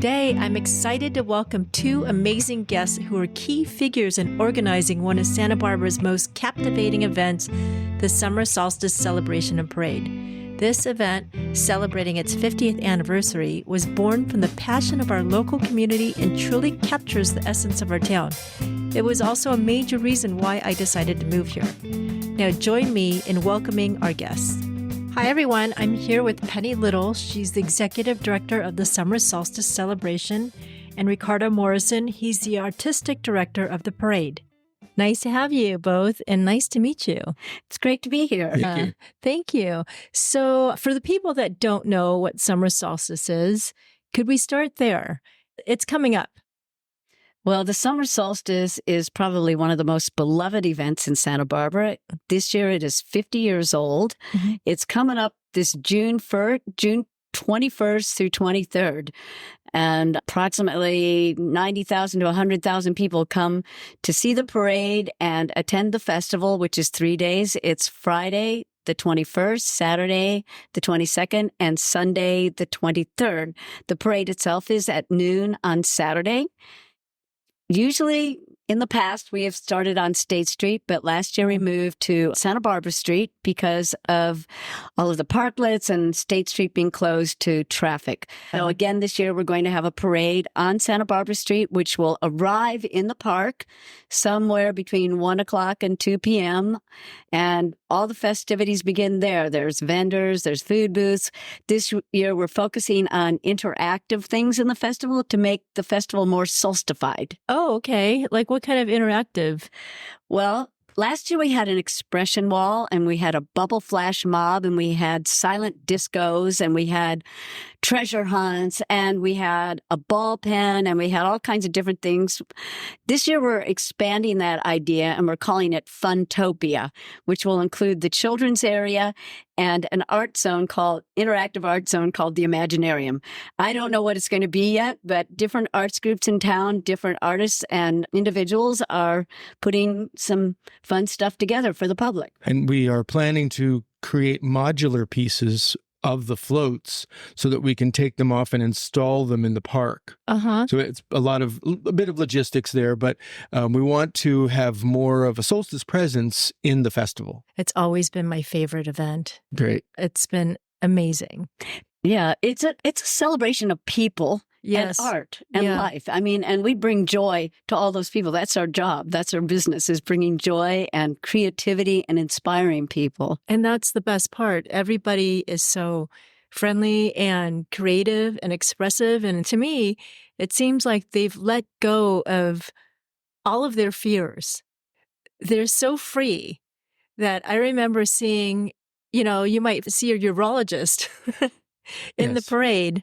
Today, I'm excited to welcome two amazing guests who are key figures in organizing one of Santa Barbara's most captivating events, the Summer Solstice Celebration and Parade. This event, celebrating its 50th anniversary, was born from the passion of our local community and truly captures the essence of our town. It was also a major reason why I decided to move here. Now join me in welcoming our guests. Hi, everyone. I'm here with Penny Little. She's the Executive Director of the Summer Solstice Celebration, and Ricardo Morrison. He's the Artistic Director of the parade. Nice to have you both, and nice to meet you. It's great to be here. Thank you. So for the people that don't know what Summer Solstice is, could we start there? It's coming up. Well, the Summer Solstice is probably one of the most beloved events in Santa Barbara. This year it is 50 years old. Mm-hmm. It's coming up this June 21st through 23rd. And approximately 90,000 to 100,000 people come to see the parade and attend the festival, which is 3 days. It's Friday, the 21st, Saturday, the 22nd, and Sunday, the 23rd. The parade itself is at noon on Saturday. Usually, in the past, we have started on State Street, but last year we moved to Santa Barbara Street because of all of the parklets and State Street being closed to traffic. So again, this year we're going to have a parade on Santa Barbara Street, which will arrive in the park somewhere between 1 o'clock and 2 p.m. And all the festivities begin there. There's vendors, there's food booths. This year we're focusing on interactive things in the festival to make the festival more solstified. Oh, okay. Like what kind of interactive? Well, last year we had an expression wall and we had a bubble flash mob and we had silent discos and we had treasure hunts and we had a ball pen and we had all kinds of different things. This year we're expanding that idea and we're calling it Funtopia, which will include the children's area and an interactive art zone called the Imaginarium. I don't know what it's going to be yet, but different arts groups in town, different artists and individuals are putting some fun stuff together for the public. And we are planning to create modular pieces of the floats so that we can take them off and install them in the park. So it's a bit of logistics there, but we want to have more of a solstice presence in the festival. It's always been my favorite event. Great. It's been amazing. Yeah, it's a celebration of people. Yes. And art and life. I mean, and we bring joy to all those people. That's our job. That's our business, is bringing joy and creativity and inspiring people. And that's the best part. Everybody is so friendly and creative and expressive. And to me, it seems like they've let go of all of their fears. They're so free that I remember seeing, you might see a urologist in the parade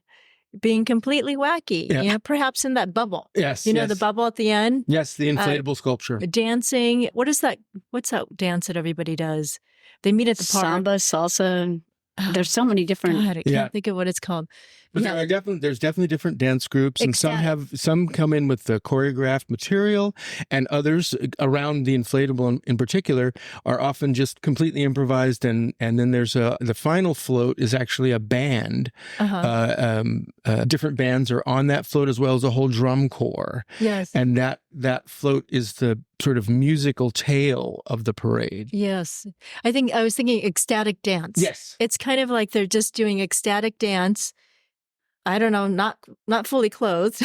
being completely wacky, perhaps in that bubble. Yes. The bubble at the end. Yes, the inflatable sculpture. Dancing. What is that? What's that dance that everybody does? They meet at the park. Samba, salsa. There's so many different. God, I can't think of what it's called. But there's definitely different dance groups, and some come in with the choreographed material, and others around the inflatable in particular are often just completely improvised. And then there's the final float is actually a band. Different bands are on that float as well as a whole drum corps. Yes, and that float is the sort of musical tail of the parade. Yes, I was thinking ecstatic dance. Yes, it's kind of like they're just doing ecstatic dance. I don't know, not fully clothed,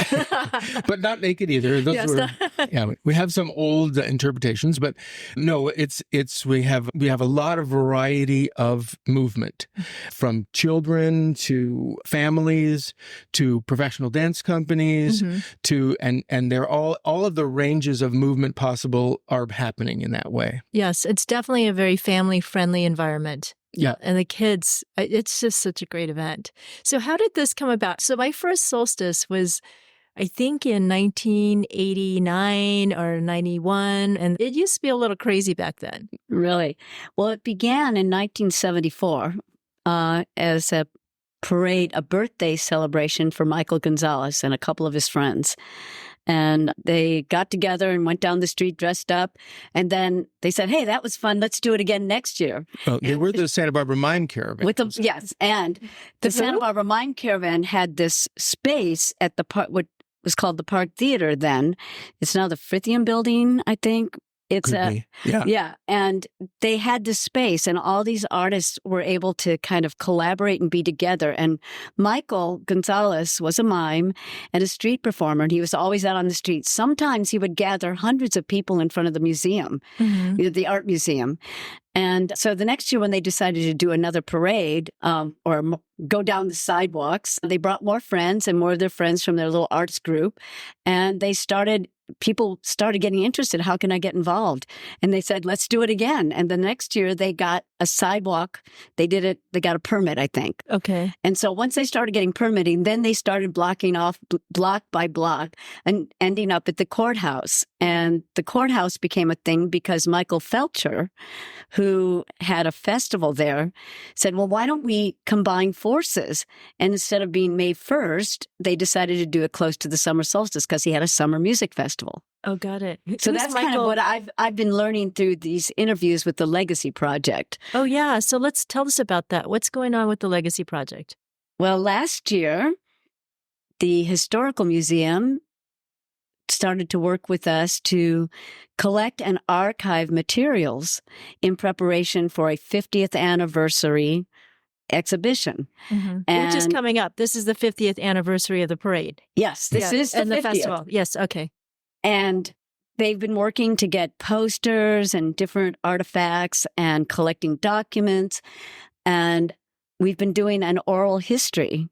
but not naked either. We have some old interpretations, but no, we have a lot of variety of movement, from children to families to professional dance companies to and they're all of the ranges of movement possible are happening in that way. Yes, it's definitely a very family friendly environment. Yeah. And the kids, it's just such a great event. So how did this come about? So my first solstice was, I think, in 1989 or 91. And it used to be a little crazy back then. Really? Well, it began in 1974 as a parade, a birthday celebration for Michael Gonzalez and a couple of his friends. And they got together and went down the street dressed up. And then they said, hey, that was fun. Let's do it again next year. Well, they were the Santa Barbara Mime Caravan. Yes. And the Santa Barbara Mime Caravan had this space at the park, what was called the Park Theater then. It's now the Frithium Building, I think. Yeah. And they had this space, and all these artists were able to kind of collaborate and be together. And Michael Gonzalez was a mime and a street performer, and he was always out on the street. Sometimes he would gather hundreds of people in front of the museum, the art museum. And so the next year when they decided to do another parade or go down the sidewalks, they brought more friends and more of their friends from their little arts group. And people started getting interested. How can I get involved? And they said, let's do it again. And the next year they got a sidewalk. They got a permit, I think. Okay. And so once they started getting permitting, then they started blocking off block by block and ending up at the courthouse. And the courthouse became a thing because Michael Felcher, who had a festival there, said, well, why don't we combine forces? And instead of being May 1st, they decided to do it close to the summer solstice because he had a summer music festival. Oh, got it. So that's kind of what I've been learning through these interviews with the Legacy Project. Oh, yeah. So tell us about that. What's going on with the Legacy Project? Well, last year, the Historical Museum started to work with us to collect and archive materials in preparation for a 50th anniversary exhibition. Which is coming up. This is the 50th anniversary of the parade. Yes, this is the 50th. Festival. Yes, okay. And they've been working to get posters and different artifacts and collecting documents. And we've been doing an oral history,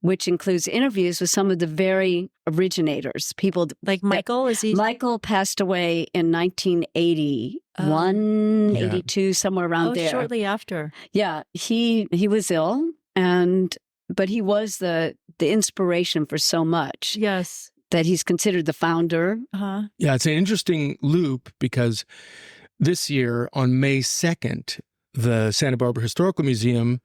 which includes interviews with some of the very originators. People like Michael, Michael passed away in 1981, 82, somewhere around there. Shortly after. Yeah, he was ill, but he was the inspiration for so much. Yes. That he's considered the founder. Yeah, it's an interesting loop because this year on May 2nd, the Santa Barbara Historical Museum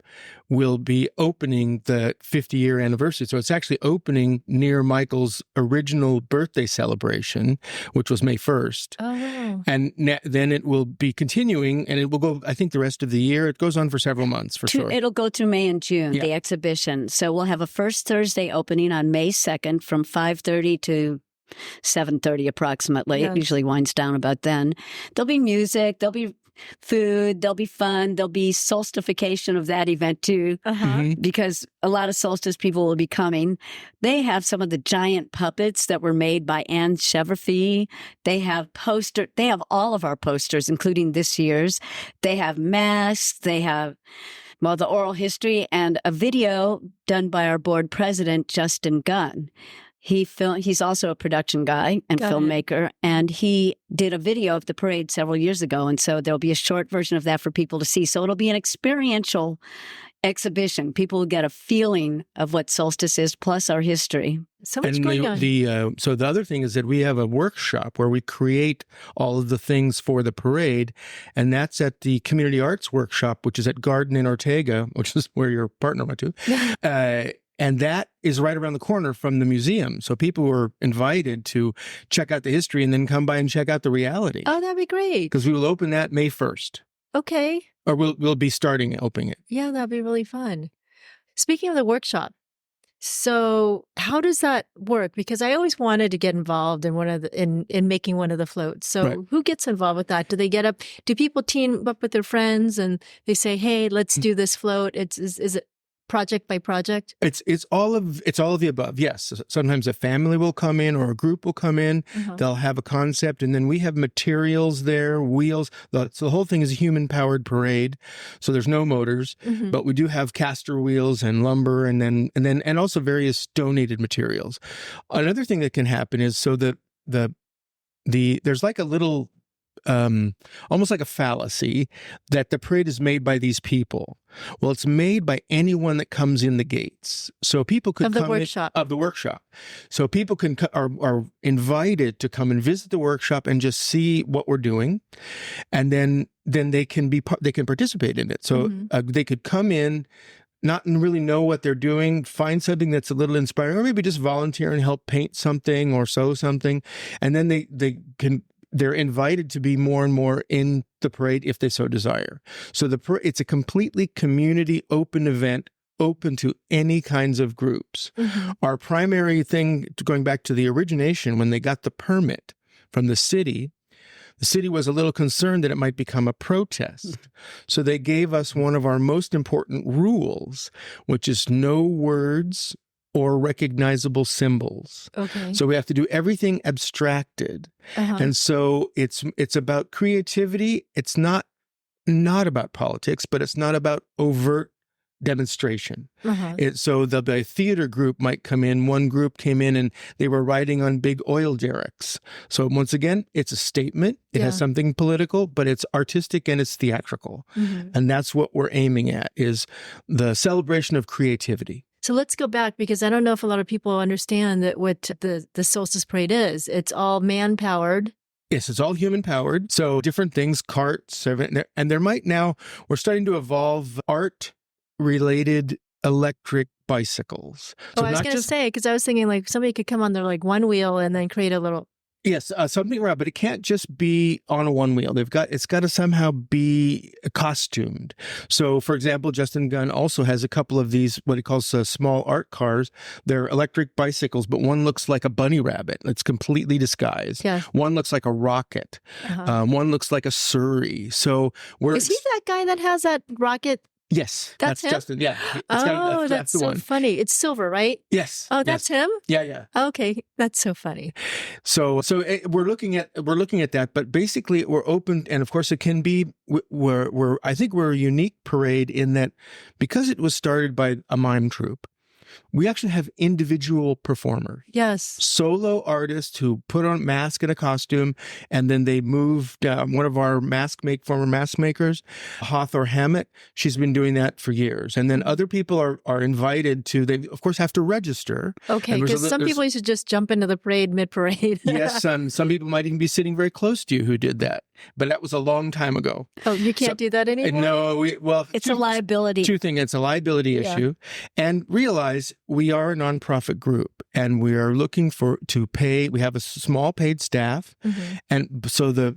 will be opening the 50-year anniversary. So it's actually opening near Michael's original birthday celebration, which was May 1st. Oh, wow. And then it will be continuing, and it will go, I think, the rest of the year. It goes on for several months, for sure. It'll go through May and June, the exhibition. So we'll have a first Thursday opening on May 2nd from 5:30 to 7:30 approximately. Yes. It usually winds down about then. There'll be music. There'll be food, there'll be fun, there'll be solstification of that event too, because a lot of solstice people will be coming. They have some of the giant puppets that were made by Anne Cheverfee. They have all of our posters, including this year's. They have masks, they have the oral history and a video done by our board president, Justin Gunn. He's also a production guy and filmmaker, and he did a video of the parade several years ago. And so there'll be a short version of that for people to see. So it'll be an experiential exhibition. People will get a feeling of what solstice is, plus our history. So much going on. So the other thing is that we have a workshop where we create all of the things for the parade, and that's at the Community Arts Workshop, which is at Garden in Ortega, which is where your partner went to. And that is right around the corner from the museum. So people were invited to check out the history and then come by and check out the reality. Oh, that'd be great. Because we will open that May 1st. Okay. Or we'll be starting opening it. Yeah, that'd be really fun. Speaking of the workshop, so how does that work? Because I always wanted to get involved in in making one of the floats. So who gets involved with that? Do people team up with their friends and they say, hey, let's do this float? Is it project by project? It's all of the above. Yes. Sometimes a family will come in or a group will come in. They'll have a concept, and then we have materials there, wheels. So the whole thing is a human-powered parade. So there's no motors, but we do have caster wheels and lumber, and also various donated materials. Another thing that can happen is there's like a little almost like a fallacy that the parade is made by these people. Well, it's made by anyone that comes in the gates. So people could come of the workshop. So people are invited to come and visit the workshop and just see what we're doing, and then they can participate in it. So they could come in. not really know what they're doing, find something that's a little inspiring, or maybe just volunteer and help paint something or sew something. And then they're invited to be more and more in the parade if they so desire. So it's a completely community open event, open to any kinds of groups. Mm-hmm. Our primary thing, going back to the origination, when they got the permit from the city was a little concerned that it might become a protest. So they gave us one of our most important rules, which is no words or recognizable symbols. Okay. So we have to do everything abstracted. Uh-huh. And so it's about creativity. It's not about politics, but it's not about overt demonstration. Uh-huh. So the theater group might come in. One group came in and they were riding on big oil derricks. So once again, it's a statement. It has something political, but it's artistic and it's theatrical. Mm-hmm. And that's what we're aiming at, is the celebration of creativity. So let's go back, because I don't know if a lot of people understand that what the Solstice Parade is. It's all man-powered. Yes, it's all human-powered. So different things, carts, and there might now, we're starting to evolve art-related electric bicycles. So I was going to say, because I was thinking like somebody could come on their like one wheel and then create a little... Yes, something around, but it can't just be on a one wheel. It's got to somehow be costumed. So, for example, Justin Gunn also has a couple of these, what he calls small art cars. They're electric bicycles, but one looks like a bunny rabbit. It's completely disguised. Yeah. One looks like a rocket. Uh-huh. One looks like a Surrey. So is he that guy that has that rocket? Yes, that's him? Justin. Yeah. That's the so one. funny. It's silver, right? Yes. Oh, that's him? Yeah. Okay, that's so funny. So we're looking at that, but basically we're open, and of course it can be. I think we're a unique parade in that because it was started by a mime troupe. We actually have individual performers. Yes. Solo artists who put on a mask and a costume, and then they moved one of our former mask makers, Hawthorne Hammett. She's been doing that for years. And then other people are invited to, they of course have to register. Okay, because some people used to just jump into the parade mid-parade. Yes, some people might even be sitting very close to you who did that. But that was a long time ago. Oh, you can't do that anymore? No, it's a liability. Two things. It's a liability issue. And realize we are a nonprofit group and we are looking to pay. We have a small paid staff. Mm-hmm. And so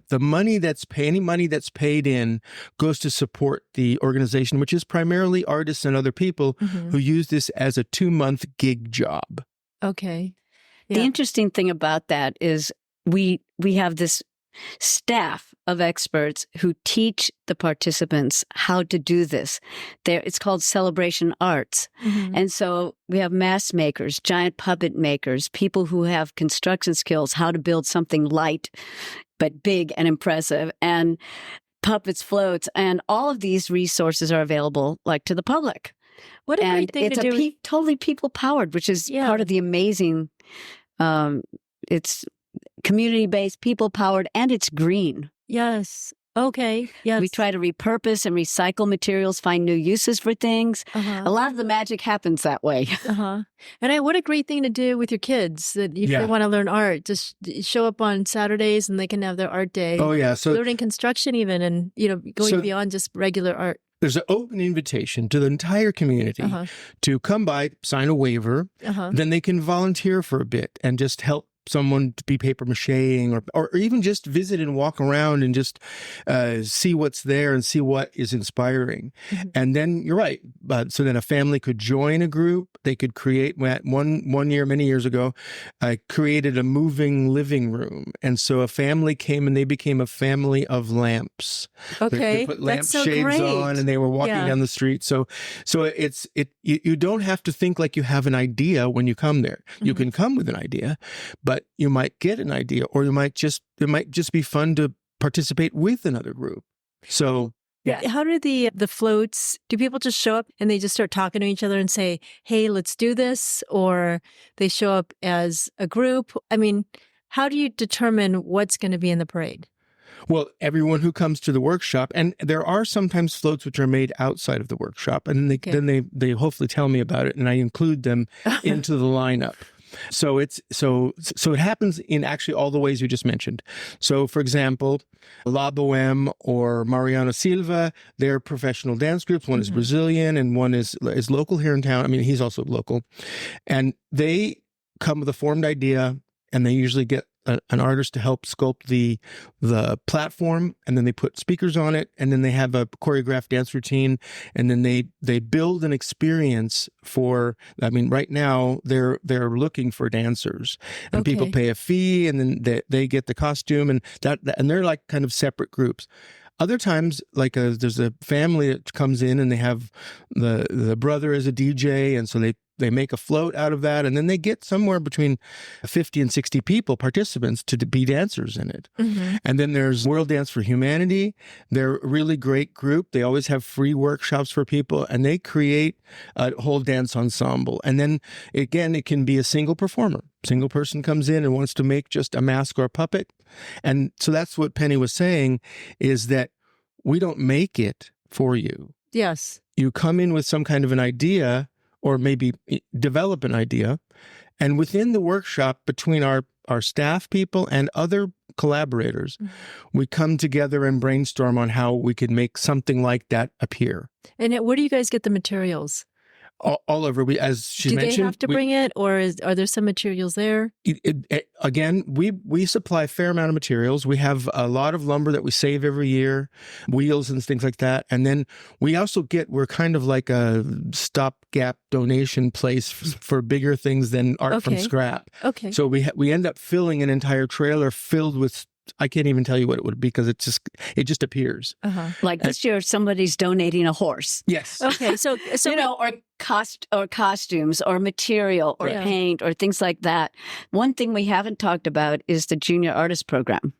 any money that's paid in goes to support the organization, which is primarily artists and other people who use this as a 2-month gig job. Okay. Yeah. The interesting thing about that is we have this staff of experts who teach the participants how to do this. It's called celebration arts. Mm-hmm. And so we have mask makers, giant puppet makers, people who have construction skills, how to build something light but big and impressive, and puppets, floats, and all of these resources are available to the public. What a great thing to do. It's totally people-powered, which is part of the amazing, it's community-based, people-powered, and it's green. Yes. Okay. Yes. We try to repurpose and recycle materials, find new uses for things. Uh-huh. A lot of the magic happens that way. Uh-huh. And what a great thing to do with your kids, that if they want to learn art, just show up on Saturdays and they can have their art day. Oh, yeah. So learning construction even, and going beyond just regular art. There's an open invitation to the entire community to come by, sign a waiver. Then they can volunteer for a bit and just help someone to be paper macheing or even just visit and walk around and just see what's there and see what is inspiring. Mm-hmm. And then you're right. So then a family could join a group. They could create one year, many years ago, I created a moving living room. And so a family came and they became a family of lamps. Okay. They put lamp shades on and they were walking down the street. So you don't have to think like you have an idea when you come there. Mm-hmm. You can come with an idea, but you might get an idea, or it might just be fun to participate with another group. So how do the floats? Do people just show up and they just start talking to each other and say, "Hey, let's do this," or they show up as a group? I mean, how do you determine what's going to be in the parade? Well, everyone who comes to the workshop, and there are sometimes floats which are made outside of the workshop, and then they hopefully tell me about it, and I include them into the lineup. So it happens in actually all the ways you just mentioned. So, for example, La Boheme or Mariano Silva, they're professional dance groups. One is Brazilian and one is local here in town. I mean, he's also local. And they come with a formed idea, and they usually get an artist to help sculpt the platform, and then they put speakers on it, and then they have a choreographed dance routine, and then they build an experience for. I mean, right now they're looking for dancers, and people pay a fee, and then they get the costume, and and they're like kind of separate groups. Other times, like there's a family that comes in and they have the brother as a DJ, and so they make a float out of that, and then they get somewhere between 50 and 60 participants to be dancers in it. And then there's World Dance for Humanity. They're a really great group. They always have free workshops for people, and they create a whole dance ensemble. And then, again, it can be a single performer. Single person comes in and wants to make just a mask or a puppet. And so that's what Penny was saying, is that we don't make it for you. Yes. You come in with some kind of an idea, or maybe develop an idea. And within the workshop, between our staff people and other collaborators, we come together and brainstorm on how we could make something like that appear. And where do you guys get the materials? All over. As she mentioned, do they have to bring it, or are there some materials there? Again, we supply a fair amount of materials. We have a lot of lumber that we save every year, wheels and things like that. And then we also we're kind of like a stopgap donation place for bigger things than art from scrap. Okay. So we end up filling an entire trailer filled with, I can't even tell you what it would be, because it just appears. Like this year, somebody's donating a horse. Yes. Okay. So or costumes or material or paint or things like that. One thing we haven't talked about is the Junior Artist Program.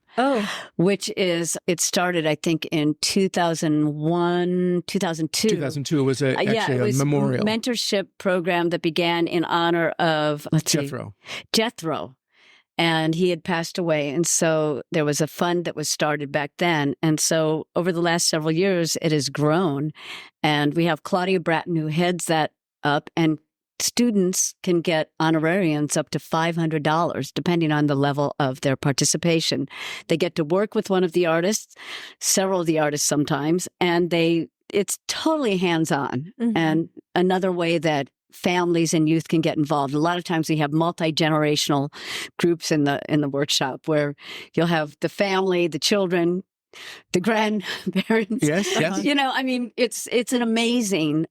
Which it started, I think, in 2001, 2002. 2002. It was actually a memorial mentorship program that began in honor of Jethro. And he had passed away. And so there was a fund that was started back then. And so over the last several years, it has grown. And we have Claudia Bratton, who heads that up. And students can get honorariums up to $500, depending on the level of their participation. They get to work with one of the artists, several of the artists sometimes, and it's totally hands-on. And another way that families and youth can get involved. A lot of times we have multi-generational groups in the workshop where you'll have the family, the children, the grandparents. Yes. You know, I mean, it's an amazing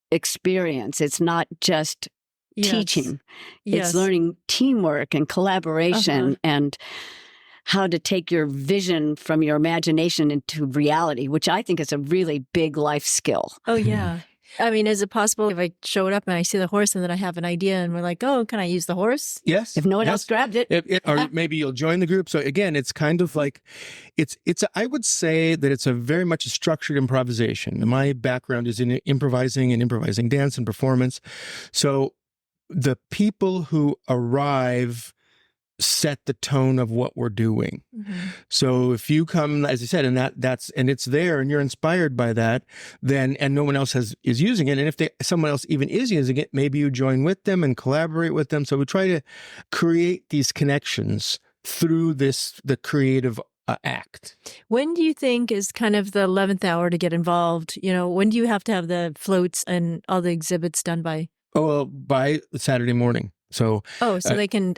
experience. It's not just teaching. It's learning teamwork and collaboration and how to take your vision from your imagination into reality, which I think is a really big life skill. Oh, yeah. I mean, is it possible if I showed up and I see the horse and then I have an idea and we're like, oh, can I use the horse? Yes. If no one else grabbed it. Or maybe you'll join the group. So again, it's kind of like, I would say that it's very much a structured improvisation. My background is in improvising dance and performance. So the people who arrive set the tone of what we're doing. So if you come, as I said, and it's there and you're inspired by that, then, and no one else is using it. And if someone else even is using it, maybe you join with them and collaborate with them. So we try to create these connections through the creative act. When do you think is kind of the 11th hour to get involved? You know, when do you have to have the floats and all the exhibits done by? Oh, well, by Saturday morning. So they can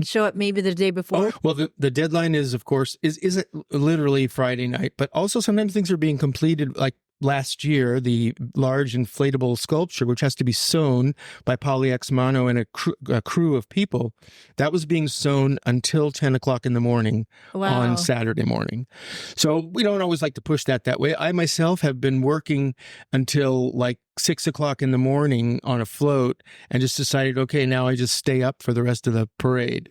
show up maybe the day before. Well, the deadline is, of course, is literally Friday night, but also sometimes things are being completed, like last year, the large inflatable sculpture, which has to be sewn by Polly X Mano and a crew of people, that was being sewn until 10 o'clock in the morning on Saturday morning. So we don't always like to push that way. I myself have been working until like 6 o'clock in the morning on a float and just decided, okay, now I just stay up for the rest of the parade.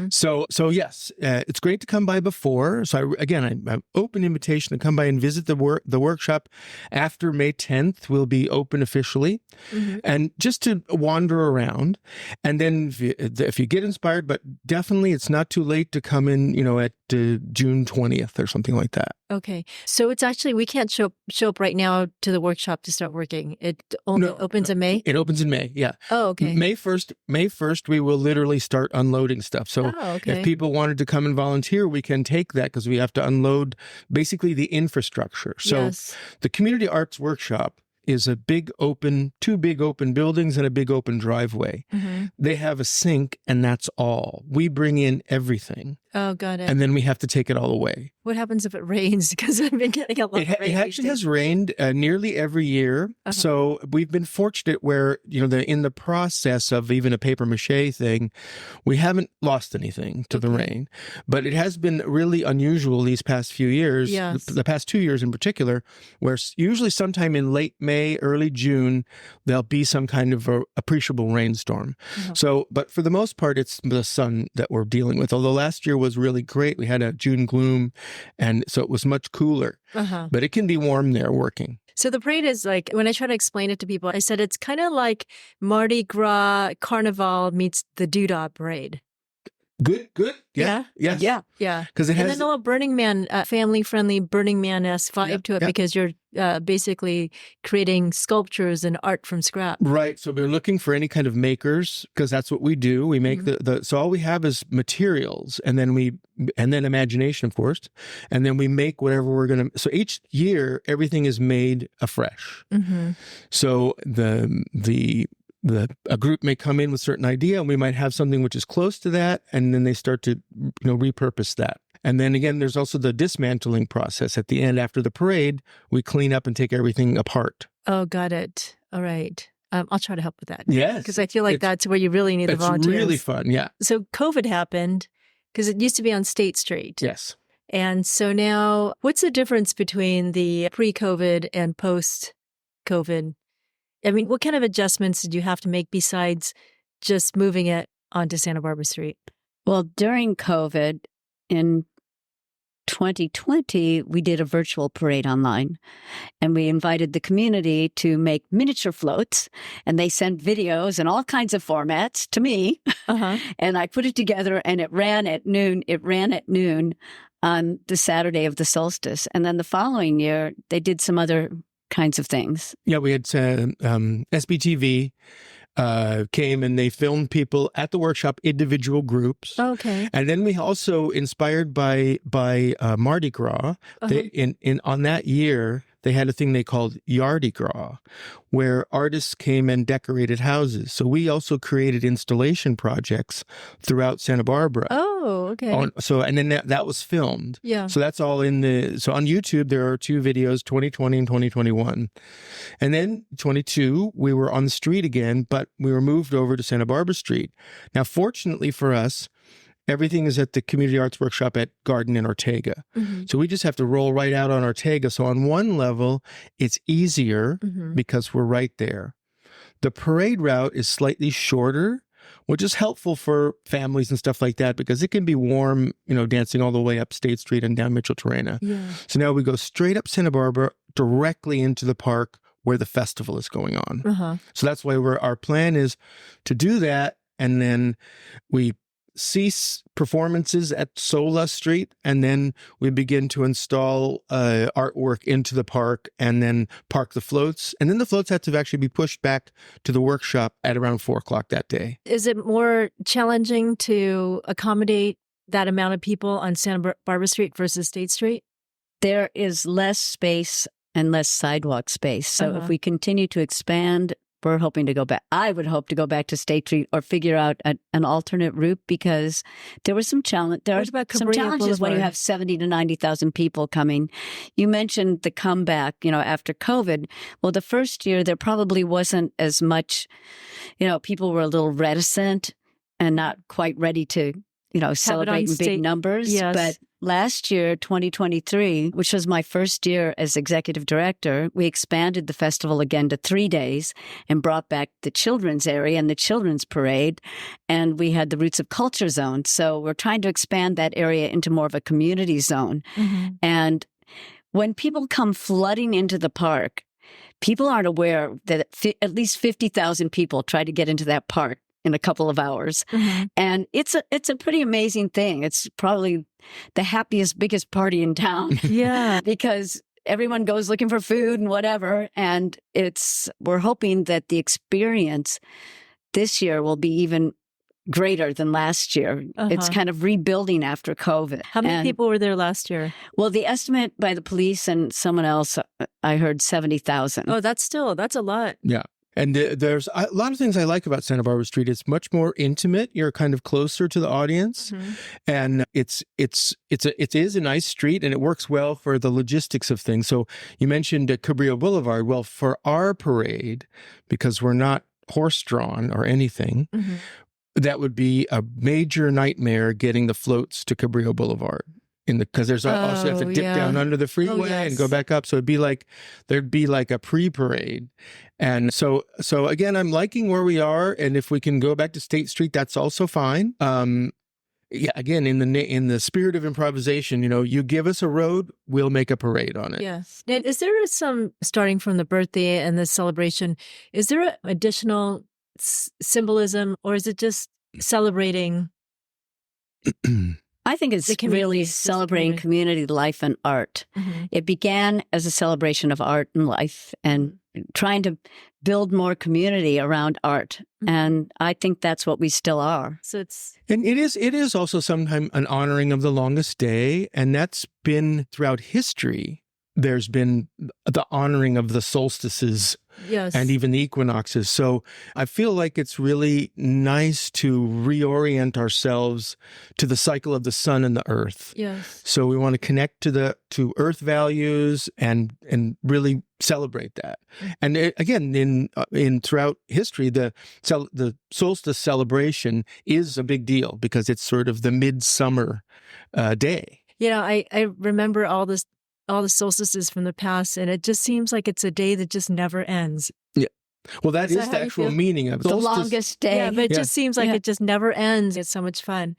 So yes, it's great to come by before. So I have open invitation to come by and visit the workshop. After May 10th, we'll be open officially, and just to wander around. And then if you get inspired, but definitely it's not too late to come in, at June 20th or something like that. Okay. So it's actually, we can't show up right now to the workshop to start working. It only opens in May? It opens in May, yeah. Oh, okay. May 1st, we will literally start unloading stuff. So if people wanted to come and volunteer, we can take that because we have to unload basically the infrastructure. So the Community Arts Workshop is two big open buildings and a big open driveway. They have a sink and that's all. We bring in everything. Oh, got it. And then we have to take it all away. What happens if it rains? Because I've been getting a lot of rain. It actually has rained nearly every year. So we've been fortunate where, in the process of even a paper mache thing, we haven't lost anything to the rain. But it has been really unusual these past few years, the past 2 years in particular, where usually sometime in late May, early June, there'll be some kind of appreciable rainstorm. So, but for the most part, it's the sun that we're dealing with. Although last year was really great. We had a June gloom, and so it was much cooler. But it can be warm there working. So the parade is like, when I try to explain it to people, I said it's kind of like Mardi Gras Carnival meets the Doodah Parade. Good. Yeah. Yes. Yeah. Because it has... And then a little Burning Man, family-friendly Burning Man-esque vibe to it because you're basically creating sculptures and art from scratch. Right. So we're looking for any kind of makers because that's what we do. We make so all we have is materials and then imagination, of course. And then we make whatever we're going to... So each year, everything is made afresh. So a group may come in with a certain idea and we might have something which is close to that. And then they start to, repurpose that. And then again, there's also the dismantling process. At the end, after the parade, we clean up and take everything apart. Oh, got it. All right. I'll try to help with that. Yes. Because I feel like that's where you really need the volunteers. It's really fun. Yeah. So COVID happened because it used to be on State Street. Yes. And so now what's the difference between the pre-COVID and post-COVID? I mean, what kind of adjustments did you have to make besides just moving it onto Santa Barbara Street? Well, during COVID in 2020, we did a virtual parade online and we invited the community to make miniature floats and they sent videos in all kinds of formats to me. And I put it together and it ran at noon. On the Saturday of the solstice. And then the following year, they did some other kinds of things. Yeah, we had SBTV came and they filmed people at the workshop, individual groups. Okay. And then we also, inspired by Mardi Gras, on that year, they had a thing they called Yardi Gras, where artists came and decorated houses. So we also created installation projects throughout Santa Barbara. Oh, okay. And then that was filmed. Yeah. So that's all so on YouTube, there are 2 videos, 2020 and 2021. And then 22, we were on the street again, but we were moved over to Santa Barbara Street. Now, fortunately for us, everything is at the Community Arts Workshop at Garden and Ortega. So we just have to roll right out on Ortega. So on one level, it's easier because we're right there. The parade route is slightly shorter, which is helpful for families and stuff like that because it can be warm, dancing all the way up State Street and down Mitchell Terrena. Yeah. So now we go straight up Santa Barbara, directly into the park where the festival is going on. So that's why our plan is to do that. And then we cease performances at Sola Street, and then we begin to install artwork into the park and then park the floats. And then the floats have to actually be pushed back to the workshop at around 4:00 that day. Is it more challenging to accommodate that amount of people on Santa Barbara Street versus State Street? There is less space and less sidewalk space. So if we continue to expand, we're hoping to go back. I would hope to go back to State Street or figure out an alternate route because there was some challenge. There are some challenges when you have 70 to 90,000 people coming. You mentioned the comeback, after COVID. Well, the first year there probably wasn't as much, people were a little reticent and not quite ready to, celebrate in big numbers. Yes. But last year, 2023, which was my first year as executive director, we expanded the festival again to 3 days and brought back the children's area and the children's parade. And we had the Roots of Culture zone. So we're trying to expand that area into more of a community zone. And when people come flooding into the park, people aren't aware that at least 50,000 people try to get into that park in a couple of hours. Mm-hmm. And it's a pretty amazing thing. It's probably the happiest, biggest party in town. Yeah. Because everyone goes looking for food and whatever. And we're hoping that the experience this year will be even greater than last year. It's kind of rebuilding after COVID. How many people were there last year? Well, the estimate by the police and someone else, I heard 70,000. Oh, that's a lot. Yeah. And there's a lot of things I like about Santa Barbara Street. It's much more intimate. You're kind of closer to the audience, and it is a nice street, and it works well for the logistics of things. So you mentioned Cabrillo Boulevard. Well, for our parade, because we're not horse-drawn or anything, that would be a major nightmare getting the floats to Cabrillo Boulevard. Because there's also you have to dip down under the freeway and go back up. So there'd be like a pre-parade. And so again, I'm liking where we are. And if we can go back to State Street, that's also fine. Yeah, again, in the spirit of improvisation, you give us a road, we'll make a parade on it. Yes. Now, is there some, starting from the birthday and the celebration, is there additional symbolism, or is it just celebrating? I think it's really celebrating community life and art. It began as a celebration of art and life and trying to build more community around art. And I think that's what we still are. So and it is also sometimes an honoring of the longest day. And that's been throughout history. There's been the honoring of the solstices and even the equinoxes. So I feel like it's really nice to reorient ourselves to the cycle of the sun and the earth. Yes. So we want to connect to earth values and really celebrate that. And again, in throughout history, the solstice celebration is a big deal because it's sort of the midsummer day. I remember all the solstices from the past, and it just seems like it's a day that just never ends. Yeah. Well, that is the actual meaning of the longest day. Yeah, but it just seems like it just never ends. It's so much fun.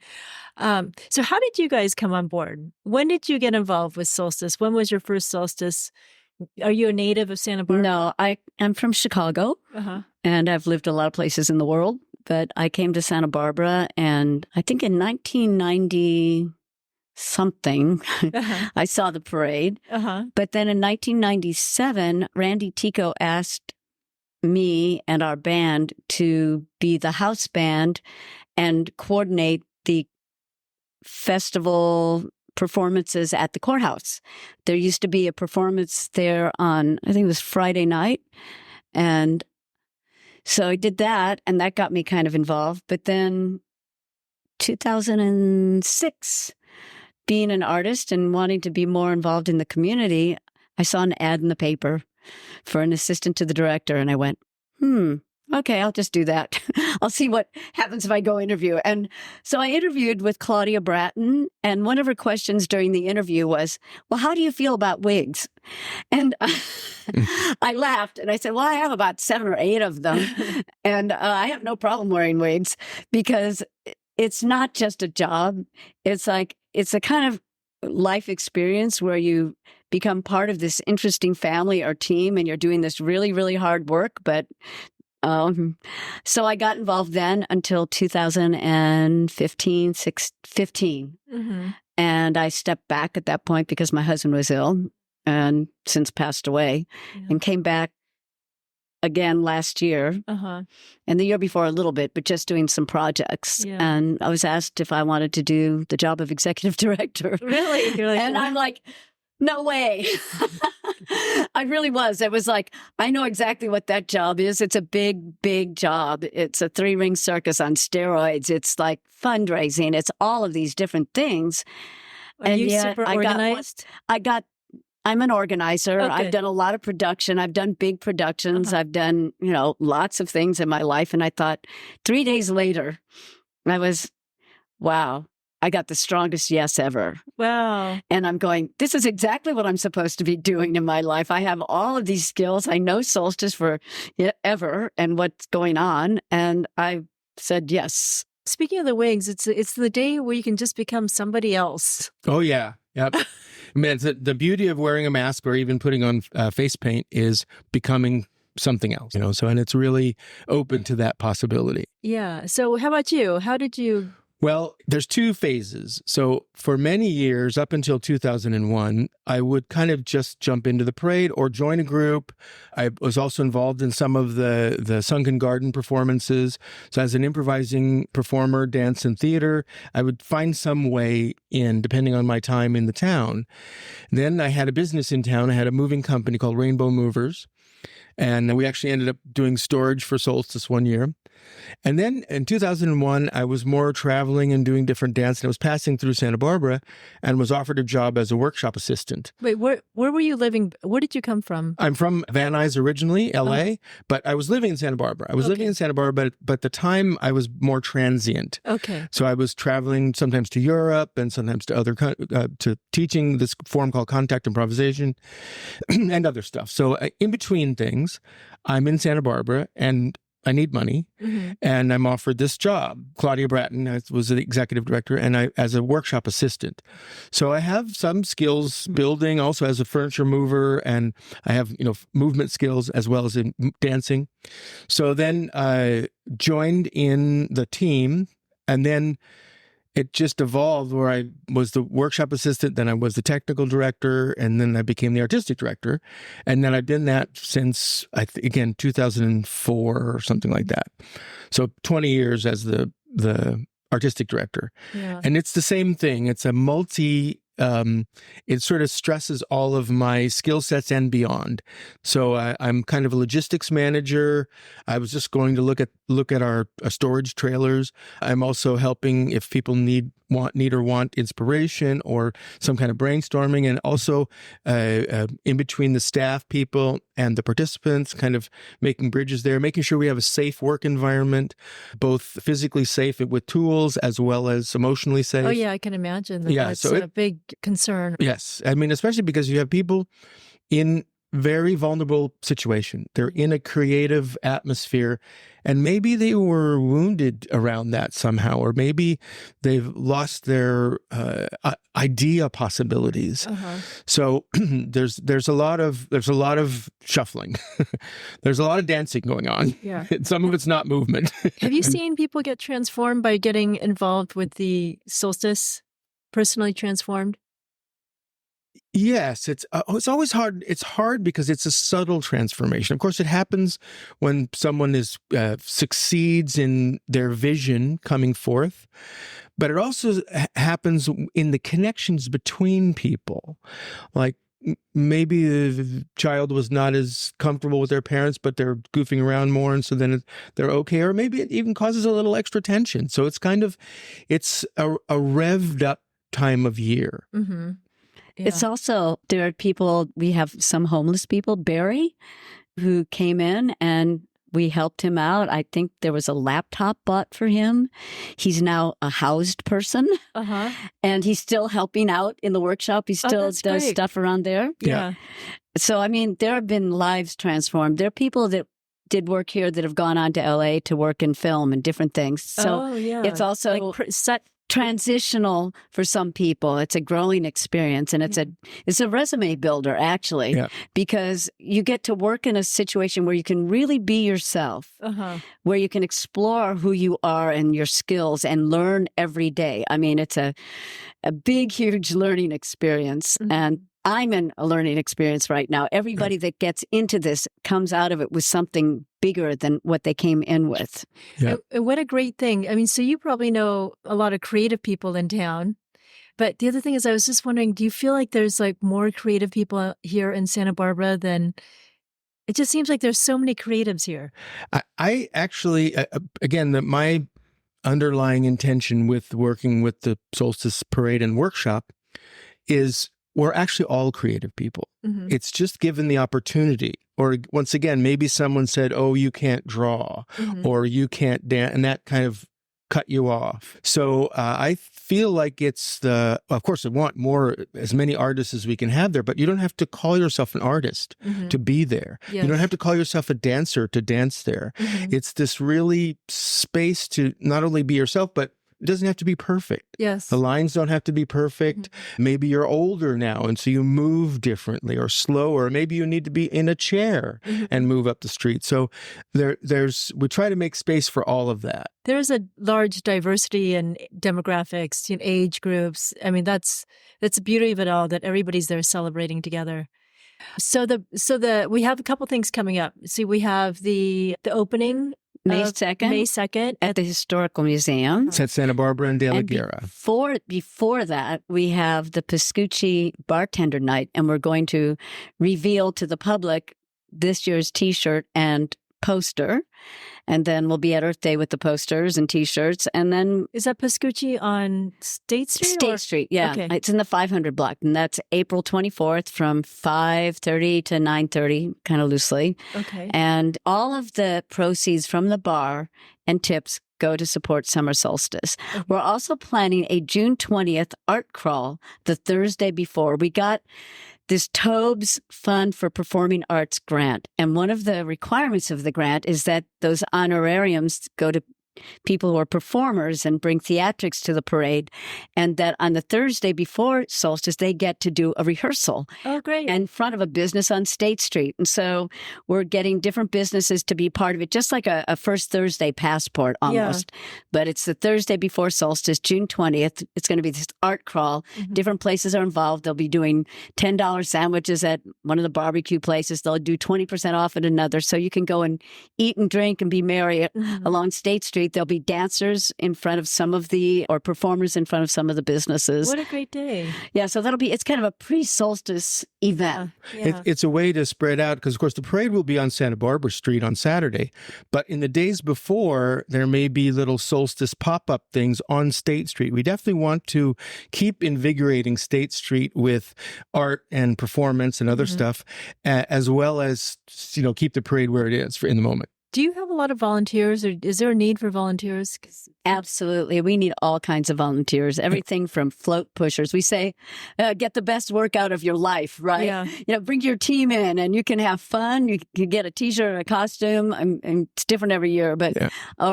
So how did you guys come on board? When did you get involved with solstice? When was your first solstice? Are you a native of Santa Barbara? No, I'm from Chicago, and I've lived a lot of places in the world, but I came to Santa Barbara, and I think in 1990... something. I saw the parade. But then in 1997, Randy Tico asked me and our band to be the house band and coordinate the festival performances at the courthouse. There used to be a performance there on, I think it was Friday night. And so I did that, and that got me kind of involved. But then 2006, being an artist and wanting to be more involved in the community, I saw an ad in the paper for an assistant to the director, and I went, okay, I'll just do that. I'll see what happens if I go interview. And so I interviewed with Claudia Bratton, and one of her questions during the interview was, well, how do you feel about wigs? And I laughed, and I said, well, I have about 7 or 8 of them, and I have no problem wearing wigs because it's not just a job. It's a kind of life experience where you become part of this interesting family or team, and you're doing this really, really hard work. But so I got involved then until 2015, 15. And I stepped back at that point because my husband was ill and since passed away, and came back again last year, and the year before a little bit, but just doing some projects. And I was asked if I wanted to do the job of executive director. Really? You're like, and I'm like, no way. I really was. It was like, I know exactly what that job is. It's a big, big job. It's a 3-ring circus on steroids. It's like fundraising. It's all of these different things. Are you super organized? I'm an organizer. Oh, I've done a lot of production. I've done big productions. I've done, lots of things in my life. And I thought 3 days later, I was, wow, I got the strongest yes ever. Wow. And I'm going, this is exactly what I'm supposed to be doing in my life. I have all of these skills. I know solstice forever and what's going on. And I said yes. Speaking of the wigs, it's the day where you can just become somebody else. Oh, yeah. Yep. I mean, the beauty of wearing a mask or even putting on face paint is becoming something else, so, and it's really open to that possibility. Yeah. So how about you? How did you... Well, there's two phases. So for many years, up until 2001, I would kind of just jump into the parade or join a group. I was also involved in some of the Sunken Garden performances. So as an improvising performer, dance and theater, I would find some way in, depending on my time in the town. Then I had a business in town. I had a moving company called Rainbow Movers. And we actually ended up doing storage for Solstice one year. And then in 2001, I was more traveling and doing different dance. And I was passing through Santa Barbara and was offered a job as a workshop assistant. Wait, where were you living? Where did you come from? I'm from Van Nuys originally, LA, but I was living in Santa Barbara. I was living in Santa Barbara, but at the time I was more transient. Okay. So I was traveling sometimes to Europe and sometimes to to teaching this form called contact improvisation and other stuff. So in between things, I'm in Santa Barbara and I need money, and I'm offered this job. Claudia Bratton was the executive director, and as a workshop assistant. So I have some skills building, also as a furniture mover, and I have movement skills as well as in dancing. So then I joined in the team, and then it just evolved where I was the workshop assistant, then I was the technical director, and then I became the artistic director. And then I've been that since, again, 2004 or something like that. So 20 years as the artistic director. Yeah. And it's the same thing. It's a it sort of stresses all of my skill sets and beyond. So I'm kind of a logistics manager. I was just going to look at our storage trailers. I'm also helping if people need or want inspiration or some kind of brainstorming, and also in between the staff people and the participants, kind of making bridges there, making sure we have a safe work environment, both physically safe with tools as well as emotionally safe. Oh yeah, I can imagine that's a big concern. Yes. I mean, especially because you have people in very vulnerable situation. They're in a creative atmosphere, and maybe they were wounded around that somehow, or maybe they've lost their idea possibilities. So there's a lot of shuffling. There's a lot of dancing going on. Yeah. Some of it's not movement. Have you seen people get transformed by getting involved with the solstice? Personally transformed? Yes, it's always hard. It's hard because it's a subtle transformation. Of course, it happens when someone succeeds in their vision coming forth, but it also happens in the connections between people. Like maybe the child was not as comfortable with their parents, but they're goofing around more, and so then they're okay. Or maybe it even causes a little extra tension. So it's a revved up time of year. Mm-hmm. Yeah. It's also, there are people, we have some homeless people, Barry, who came in and we helped him out. I think there was a laptop bought for him. He's now a housed person, and he's still helping out in the workshop. He still does stuff around there. Yeah. So, I mean, there have been lives transformed. There are people that did work here that have gone on to LA to work in film and different things. So it's also set transitional for some people. It's a growing experience, and it's a resume builder, actually, because you get to work in a situation where you can really be yourself, where you can explore who you are and your skills and learn every day. I mean, it's a big, huge learning experience, and I'm in a learning experience right now. Everybody that gets into this comes out of it with something bigger than what they came in with. Yeah. What a great thing. I mean, so you probably know a lot of creative people in town. But the other thing is, I was just wondering, do you feel like there's like more creative people here in Santa Barbara than... It just seems like there's so many creatives here. I actually, again, my underlying intention with working with the Solstice Parade and Workshop is we're actually all creative people. It's just given the opportunity. Or once again, maybe someone said, oh, you can't draw or you can't dance, and that kind of cut you off. So I feel like of course, I want as many artists as we can have there, but you don't have to call yourself an artist to be there. Yes. You don't have to call yourself a dancer to dance there. It's this really space to not only be yourself, but it doesn't have to be perfect. Yes. The lines don't have to be perfect. Maybe you're older now, and so you move differently or slower. Maybe you need to be in a chair and move up the street. So we try to make space for all of that. There's a large diversity in demographics, age groups. I mean, that's the beauty of it all, that everybody's there celebrating together. So we have a couple things coming up. See, we have the opening May 2nd at the Historical Museum. It's at Santa Barbara and De La Guerra. Before that, we have the Pascucci Bartender Night, and we're going to reveal to the public this year's T-shirt and poster. And then we'll be at Earth Day with the posters and T-shirts. And then... Is that Pascucci on State Street? State Street, yeah. Okay. It's in the 500 block. And that's April 24th from 5:30 to 9:30, kind of loosely. Okay. And all of the proceeds from the bar and tips go to support Summer Solstice. Okay. We're also planning a June 20th art crawl the Thursday before. We got this Tobes Fund for Performing Arts grant. And one of the requirements of the grant is that those honorariums go to people who are performers and bring theatrics to the parade, and that on the Thursday before solstice, they get to do a rehearsal. Oh, great. In front of a business on State Street. And so we're getting different businesses to be part of it, just like a First Thursday passport almost. Yeah. But it's the Thursday before solstice, June 20th. It's going to be this art crawl. Different places are involved. They'll be doing $10 sandwiches at one of the barbecue places. They'll do 20% off at another. So you can go and eat and drink and be merry along State Street. There'll be dancers in front of or performers in front of some of the businesses. What a great day. Yeah, so it's kind of a pre-solstice event. Yeah. It's a way to spread out, because, of course, the parade will be on Santa Barbara Street on Saturday. But in the days before, there may be little solstice pop-up things on State Street. We definitely want to keep invigorating State Street with art and performance and other stuff, as well as, keep the parade where it is in the moment. Do you have a lot of volunteers, or is there a need for volunteers? Absolutely. We need all kinds of volunteers, everything from float pushers. We say, get the best workout of your life, right? Yeah. Bring your team in and you can have fun. You can get a T-shirt or a costume. And it's different every year, but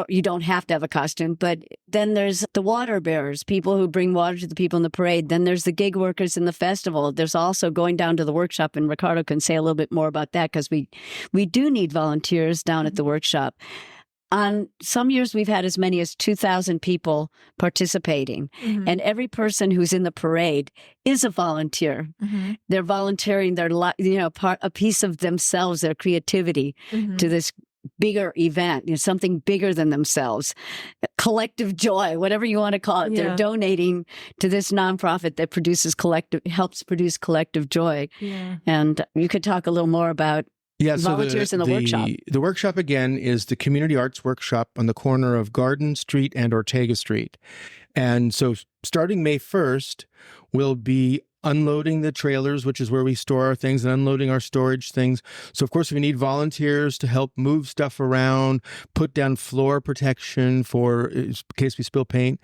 you don't have to have a costume. But then there's the water bearers, people who bring water to the people in the parade. Then there's the gig workers in the festival. There's also going down to the workshop, and Ricardo can say a little bit more about that, because we do need volunteers down at the workshop. On some years, we've had as many as 2,000 people participating, and every person who's in the parade is a volunteer. They're volunteering their a piece of themselves, their creativity, to this bigger event, something bigger than themselves, collective joy, whatever you want to call it. They're donating to this nonprofit that helps produce collective joy. And you could talk a little more about volunteers in the workshop. The workshop, again, is the Community Arts Workshop on the corner of Garden Street and Ortega Street. And so starting May 1st, we'll be unloading the trailers, which is where we store our things, and unloading our storage things. So, of course, we need volunteers to help move stuff around, put down floor protection in case we spill paint,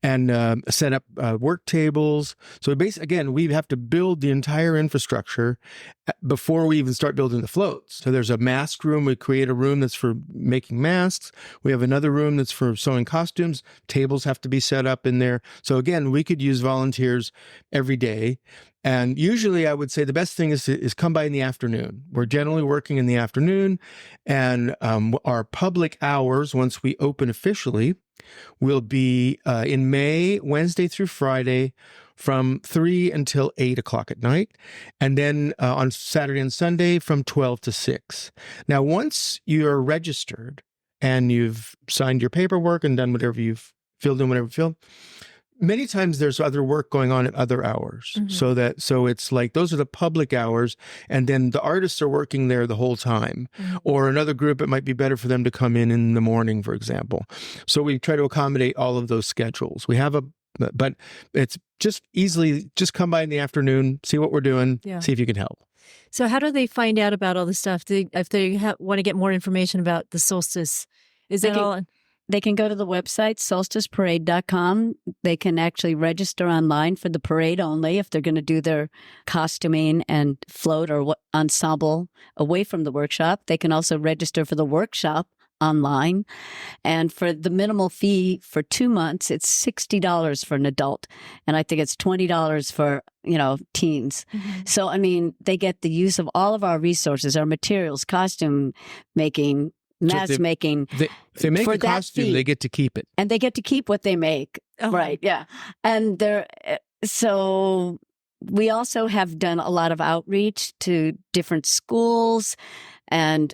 and set up work tables. So, again, we have to build the entire infrastructure before we even start building the floats. So there's a mask room. We create a room that's for making masks. We have another room that's for sewing costumes. Tables have to be set up in there. So again, we could use volunteers every day. And usually I would say the best thing is come by in the afternoon. We're generally working in the afternoon, and our public hours, once we open officially, will be in May, Wednesday through Friday, from 3 until 8 o'clock at night, and then on Saturday and Sunday from 12 to 6. Now, once you're registered and you've signed your paperwork and done whatever you've filled in, whatever you filled, many times there's other work going on at other hours. So it's like those are the public hours, and then the artists are working there the whole time. Or another group, it might be better for them to come in the morning, for example. So we try to accommodate all of those schedules. But it's just come by in the afternoon, see what we're doing, see if you can help. So how do they find out about all this stuff? If they want to get more information about the solstice, They can go to the website, solsticeparade.com. They can actually register online for the parade only if they're going to do their costuming and float or ensemble away from the workshop. They can also register for the workshop online. And for the minimal fee for 2 months, it's $60 for an adult. And I think it's $20 for, teens. Mm-hmm. So, I mean, they get the use of all of our resources, our materials, costume making, mask making. If they make for a costume, fee. they get to keep it. And they get to keep what they make. Oh. Right. Yeah. And so we also have done a lot of outreach to different schools and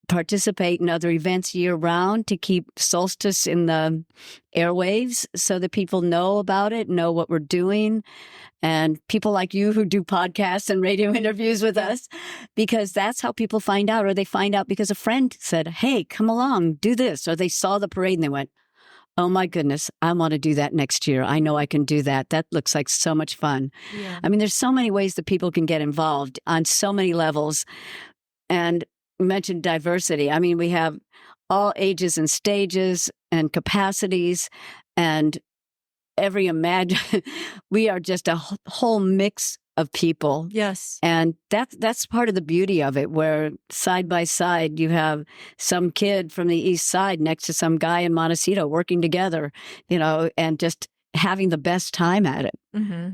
participate in other events year round to keep solstice in the airwaves so that people know about it, know what we're doing. And people like you who do podcasts and radio interviews with us, because that's how people find out, or they find out because a friend said, hey, come along, do this. Or they saw the parade and they went, oh my goodness, I want to do that next year. I know I can do that. That looks like so much fun. Yeah. I mean, there's so many ways that people can get involved on so many levels. And you mentioned diversity. I mean, we have all ages and stages and capacities and we are just a whole mix of people. Yes. And that's part of the beauty of it, where side by side you have some kid from the East Side next to some guy in Montecito working together, and just having the best time at it. Mm-hmm.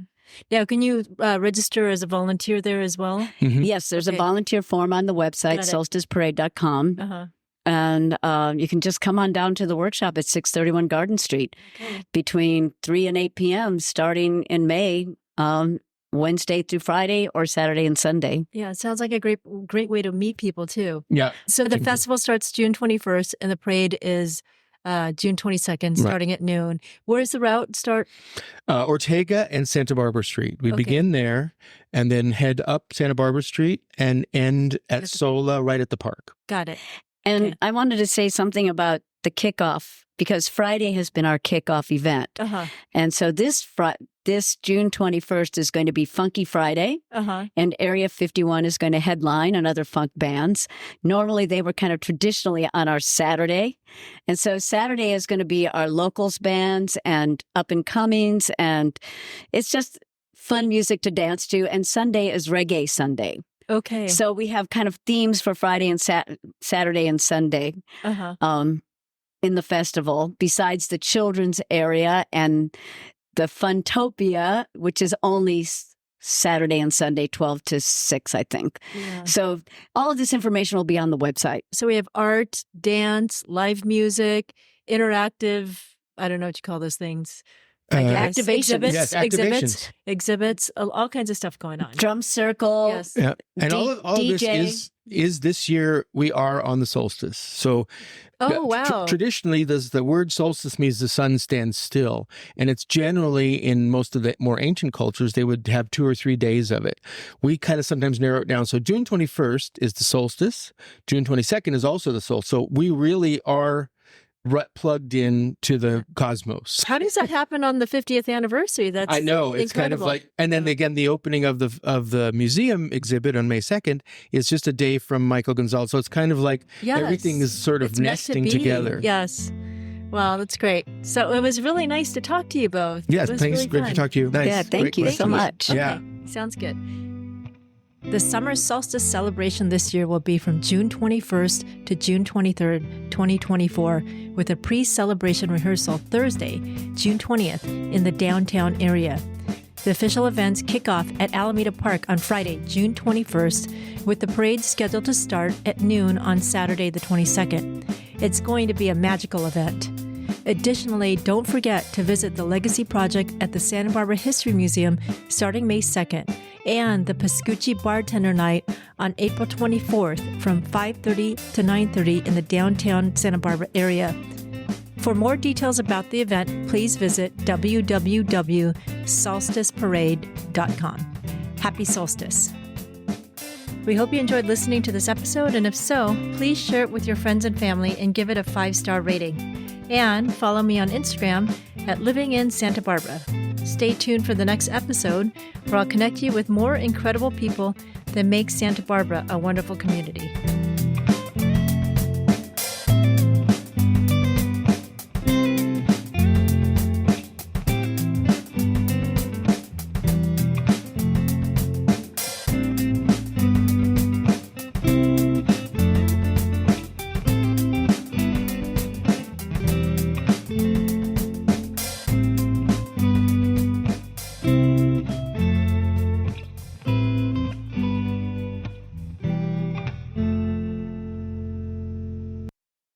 Now, can you register as a volunteer there as well? Mm-hmm. Yes, there's a volunteer form on the website, solsticeparade.com. Uh-huh. And you can just come on down to the workshop at 631 Garden Street between 3 and 8 p.m. starting in May, Wednesday through Friday, or Saturday and Sunday. Yeah, it sounds like a great way to meet people, too. Yeah. So the festival starts June 21st, and the parade is June 22nd, starting at noon. Where's the route start? Ortega and Santa Barbara Street. We begin there and then head up Santa Barbara Street and end at Sola right at the park. Got it. And I wanted to say something about the kickoff, because Friday has been our kickoff event. Uh-huh. And so this June 21st is going to be Funky Friday, and Area 51 is going to headline and other funk bands. Normally, they were kind of traditionally on our Saturday. And so Saturday is going to be our locals bands and up-and-comings, and it's just fun music to dance to. And Sunday is Reggae Sunday. Okay. So we have kind of themes for Friday and Saturday and Sunday in the festival, besides the children's area and the Funtopia, which is only Saturday and Sunday, 12 to 6, I think. Yeah. So all of this information will be on the website. So we have art, dance, live music, interactive, I don't know what you call those things. Activations. Exhibits, all kinds of stuff going on. Drum circle. Yes. Yeah. And all of this is this year we are on the solstice. So traditionally the word solstice means the sun stands still. And it's generally in most of the more ancient cultures, they would have 2 or 3 days of it. We kind of sometimes narrow it down. So June 21st is the solstice. June 22nd is also the solstice. So we really are plugged in to the cosmos. How does that happen on the 50th anniversary? That's I know, it's incredible. kind of like, and then again, the opening of the museum exhibit on May 2nd is just a day from Michael Gonzalez. So it's kind of like everything is sort of nesting together. Yes. Well, that's great. So it was really nice to talk to you both. Yes, thanks. Really great to talk to you. Nice. Yeah, thank you so much. Yeah. Okay, sounds good. The Summer Solstice Celebration this year will be from June 21st to June 23rd, 2024, with a pre-celebration rehearsal Thursday, June 20th, in the downtown area. The official events kick off at Alameda Park on Friday, June 21st, with the parade scheduled to start at noon on Saturday, the 22nd. It's going to be a magical event. Additionally, don't forget to visit the Legacy Project at the Santa Barbara History Museum starting May 2nd, and the Pascucci Bartender Night on April 24th from 5:30 to 9:30 in the downtown Santa Barbara area. For more details about the event, please visit www.solsticeparade.com. Happy solstice. We hope you enjoyed listening to this episode, and if so, please share it with your friends and family and give it a 5-star rating. And follow me on Instagram at Living in Santa Barbara. Stay tuned for the next episode, where I'll connect you with more incredible people that make Santa Barbara a wonderful community.